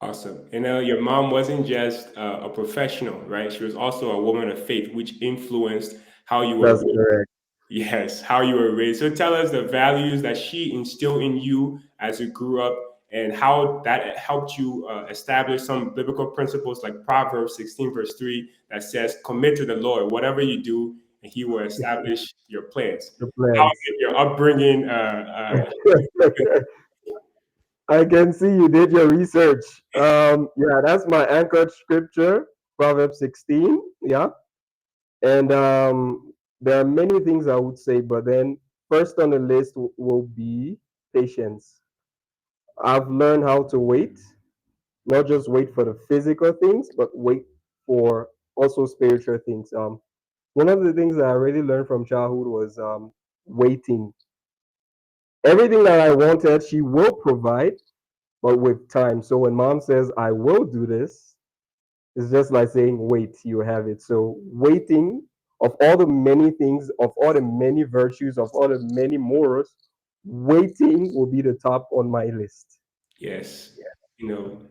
Awesome. And your mom wasn't just a professional, right? She was also a woman of faith, which influenced how you were That's raised. correct. Yes, how you were raised. So tell us the values that she instilled in you as you grew up and how that helped you establish some biblical principles like Proverbs 16, verse 3, that says, commit to the Lord whatever you do, and he will establish your plans. The How plans. did your upbringing I can see you did your research. Yeah, that's my anchored scripture, Proverbs 16. Yeah. And there are many things I would say, but then first on the list will be patience. I've learned how to wait, not just wait for the physical things, but wait for also spiritual things. One of the things that I really learned from childhood was waiting. Everything that I wanted, she will provide, but with time. So when mom says, I will do this, it's just like saying, wait, you have it. So waiting, of all the many things, of all the many virtues, of all the many morals, waiting will be the top on my list. yes,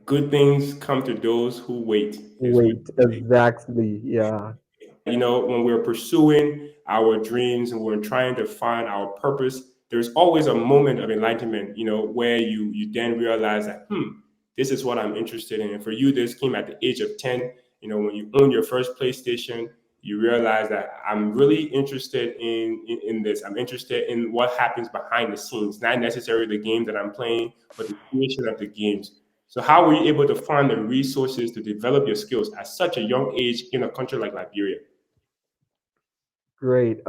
good things come to those who wait, is what Wait, exactly. Yeah. when we're pursuing our dreams and we're trying to find our purpose, there's always a moment of enlightenment, where you then realize that, this is what I'm interested in. And for you, this came at the age of 10, when you own your first PlayStation, you realize that I'm really interested in this. I'm interested in what happens behind the scenes, not necessarily the game that I'm playing, but the creation of the games. So how were you able to find the resources to develop your skills at such a young age in a country like Liberia? Great.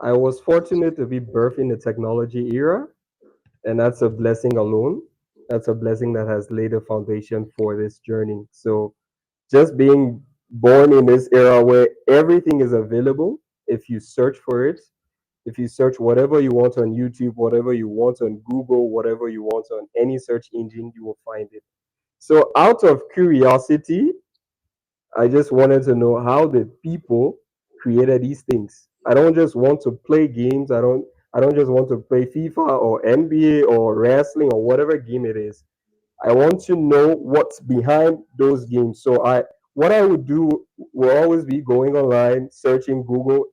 I was fortunate to be birthed in the technology era, and that's a blessing alone. That's a blessing that has laid a foundation for this journey. So just being born in this era where everything is available, if you search for it, if you search whatever you want on YouTube, whatever you want on Google, whatever you want on any search engine, you will find it. So out of curiosity, I just wanted to know how the people created these things. I don't just want to play games. I don't just want to play FIFA or NBA or wrestling or whatever game it is. I want to know what's behind those games. So I what I would do will always be going online, searching Google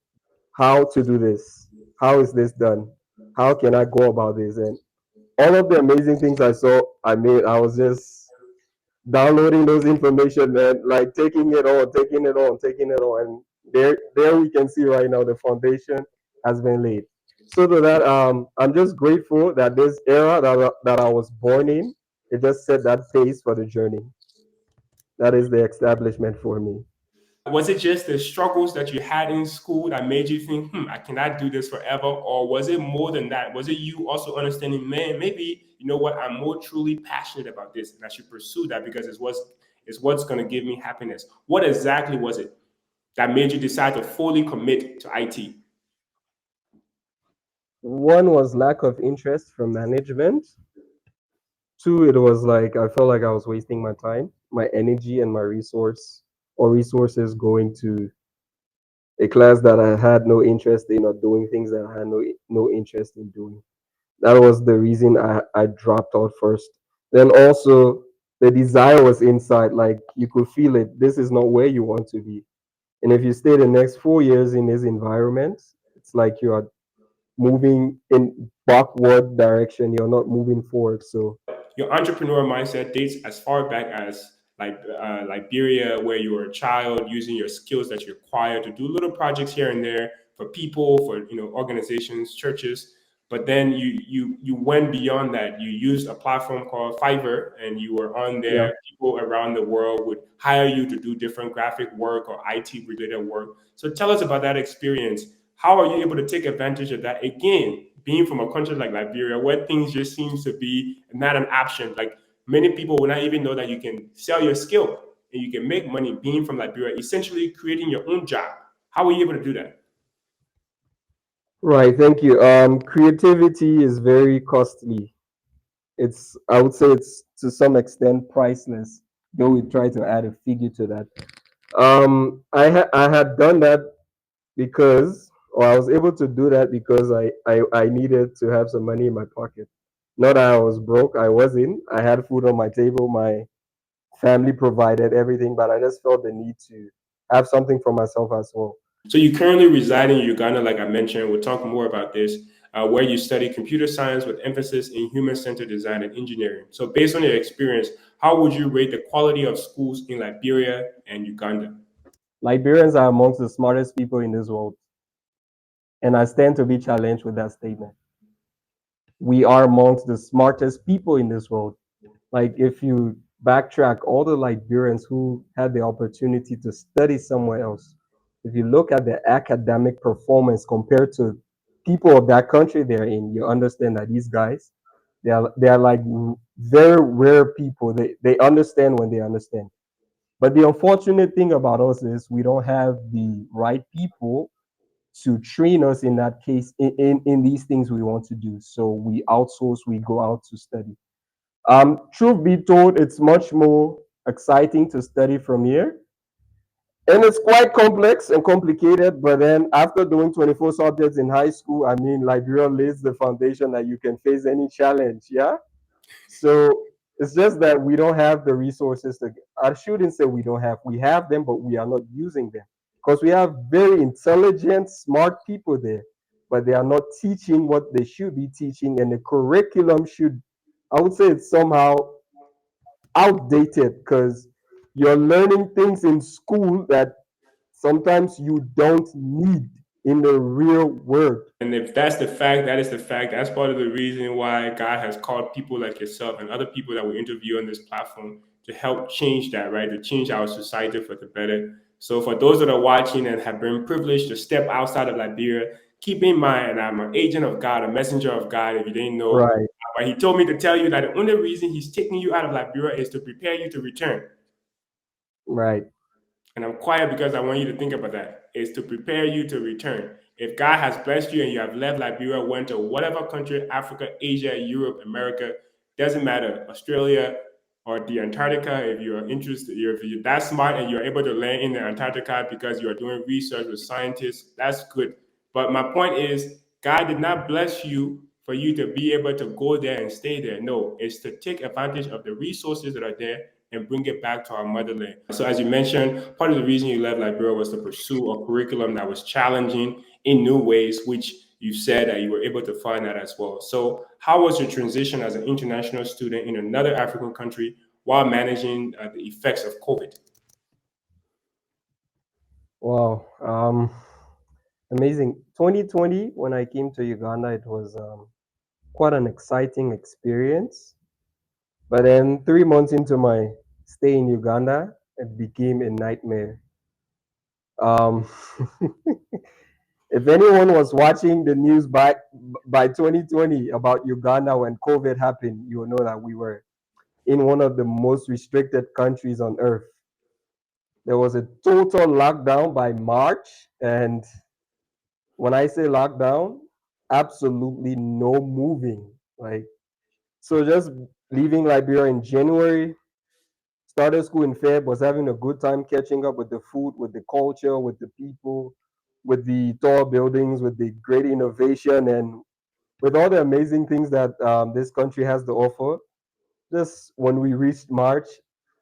how to do this. How is this done? How can I go about this? And all of the amazing things I saw, I was just downloading those information and like taking it on, taking it on, taking it on. And there we can see right now the foundation has been laid. So to that, I'm just grateful that this era that I was born in, it just set that pace for the journey. That is the establishment for me. Was it just the struggles that you had in school that made you think, I cannot do this forever? Or was it more than that? Was it you also understanding, man, maybe, you know what, I'm more truly passionate about this and I should pursue that because it's what's going to give me happiness? What exactly was it that made you decide to fully commit to IT? One was lack of interest from management. Two, it was like I felt like I was wasting my time, my energy, and my resources going to a class that I had no interest in or doing things that I had no interest in doing. That was the reason I dropped out first. Then also the desire was inside, like you could feel it. This is not where you want to be. And if you stay the next 4 years in this environment, it's like you are moving in backward direction. You're not moving forward. So Your entrepreneur mindset dates as far back as like Liberia, where you were a child, using your skills that you acquired to do little projects here and there for people, for organizations, churches. But then you went beyond that. You used a platform called Fiverr, and you were on yeah. there. People around the world would hire you to do different graphic work or IT related work. So tell us about that experience. How are you able to take advantage of that again, being from a country like Liberia, where things just seems to be not an option? Like many people will not even know that you can sell your skill and you can make money being from Liberia, essentially creating your own job. How are you able to do that? Right, thank you. Creativity is very costly. It's, I would say, it's to some extent priceless. Though we try to add a figure to that. I had done that because, or I was able to do that because I needed to have some money in my pocket. Not that I was broke, I wasn't. I had food on my table, my family provided everything, but I just felt the need to have something for myself as well. So you currently reside in Uganda, like I mentioned. We'll talk more about this, where you study computer science with emphasis in human-centered design and engineering. So based on your experience, how would you rate the quality of schools in Liberia and Uganda? Liberians are amongst the smartest people in this world, and I stand to be challenged with that statement. We are amongst the smartest people in this world. Like if you backtrack all the Liberians who had the opportunity to study somewhere else, if you look at their academic performance compared to people of that country they're in, you understand that these guys, they are like very rare people. They understand when they understand. But the unfortunate thing about us is we don't have the right people to train us in that case in these things we want to do. So we outsource, we go out to study. Truth be told, it's much more exciting to study from here. And it's quite complex and complicated, but then after doing 24 subjects in high school, I mean, Liberia lays the foundation that you can face any challenge. Yeah. So it's just that we don't have the resources to, I shouldn't say we have them, but we are not using them because we have very intelligent, smart people there, but they are not teaching what they should be teaching. And the curriculum should, I would say it's somehow outdated because you're learning things in school that sometimes you don't need in the real world. And if that's the fact, that is the fact. That's part of the reason why God has called people like yourself and other people that we interview on this platform to help change that, right? To change our society for the better. So for those that are watching and have been privileged to step outside of Liberia, keep in mind, and I'm an agent of God, a messenger of God, if you didn't know. Right, But he told me to tell you that the only reason he's taking you out of Liberia is to prepare you to return. right, And I'm quiet because I want you to think about that. It's to prepare you to return. If God has blessed you and you have left Liberia, went to whatever country, Africa, Asia, Europe, America, doesn't matter, Australia or the Antarctica, if you're interested, if you're that smart and you're able to land in the Antarctica because you are doing research with scientists, that's good. But my point is, God did not bless you for you to be able to go there and stay there. No, it's to take advantage of the resources that are there and bring it back to our motherland. So, as you mentioned, part of the reason you left Liberia was to pursue a curriculum that was challenging in new ways, which you said that you were able to find that as well. So, how was your transition as an international student in another African country while managing the effects of COVID? wow, amazing. 2020, when I came to Uganda, it was quite an exciting experience. But then 3 months into my stay in Uganda, it became a nightmare. Um, if anyone was watching the news by 2020 about Uganda when COVID happened, you will know that we were in one of the most restricted countries on earth. There was a total lockdown by March, and when I say lockdown, absolutely no moving. Like so, just leaving Liberia in January, started school in Feb, was having a good time catching up with the food, with the culture, with the people, with the tall buildings, with the great innovation, and with all the amazing things that this country has to offer. Just when we reached March,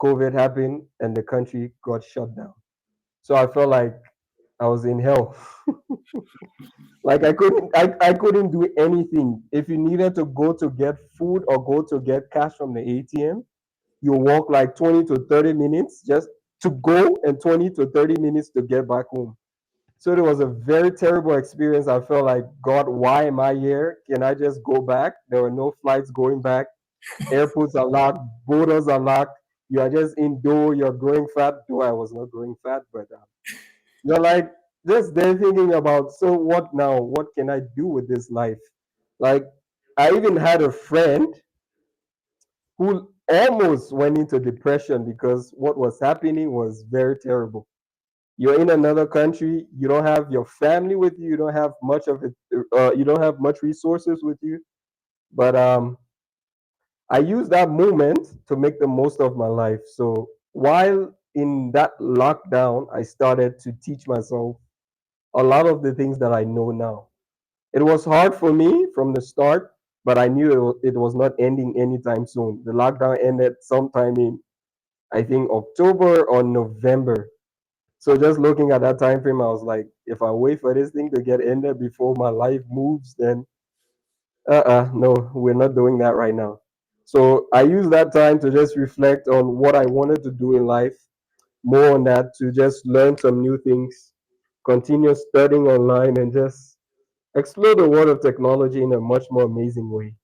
COVID happened and the country got shut down. So I felt like I was in hell. Like I couldn't do anything. If you needed to go to get food or go to get cash from the ATM, you walk like 20 to 30 minutes just to go and 20 to 30 minutes to get back home. So it was a very terrible experience. I felt like, God, why am I here? Can I just go back? There were no flights going back. Airports are locked, borders are locked. You are just indoor, you're growing fat. Though I was not growing fat, but you're like just there thinking about, so what now? What can I do with this life? Like, I even had a friend who almost went into depression because what was happening was very terrible. You're in another country, you don't have your family with you, you don't have much of it, you don't have much resources with you. But I used that moment to make the most of my life. So while in that lockdown, I started to teach myself a lot of the things that I know now. It was hard for me from the start, but I knew it was not ending anytime soon. The lockdown ended sometime in, I think, October or November. So just looking at that time frame, I was like, if I wait for this thing to get ended before my life moves, then no, we're not doing that right now. So I used that time to just reflect on what I wanted to do in life, more on that, to just learn some new things, continue studying online, and just explore the world of technology in a much more amazing way.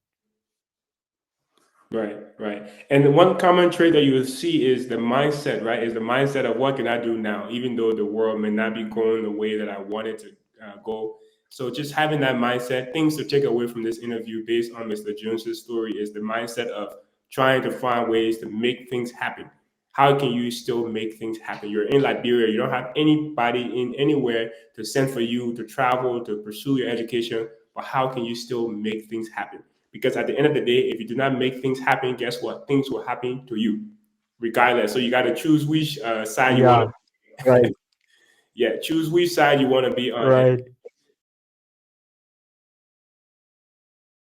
Right, right. And the one common trait that you will see is the mindset, right? Is the mindset of what can I do now, even though the world may not be going the way that I want it to go. So just having that mindset, things to take away from this interview based on Mr. Jones's story is the mindset of trying to find ways to make things happen. How can you still make things happen? You're in Liberia, you don't have anybody in anywhere to send for you to travel, to pursue your education, but how can you still make things happen? Because at the end of the day, if you do not make things happen, guess what? Things will happen to you, regardless. So you got to choose which side you want Yeah, to. right, Yeah, choose which side you want to be on, and right.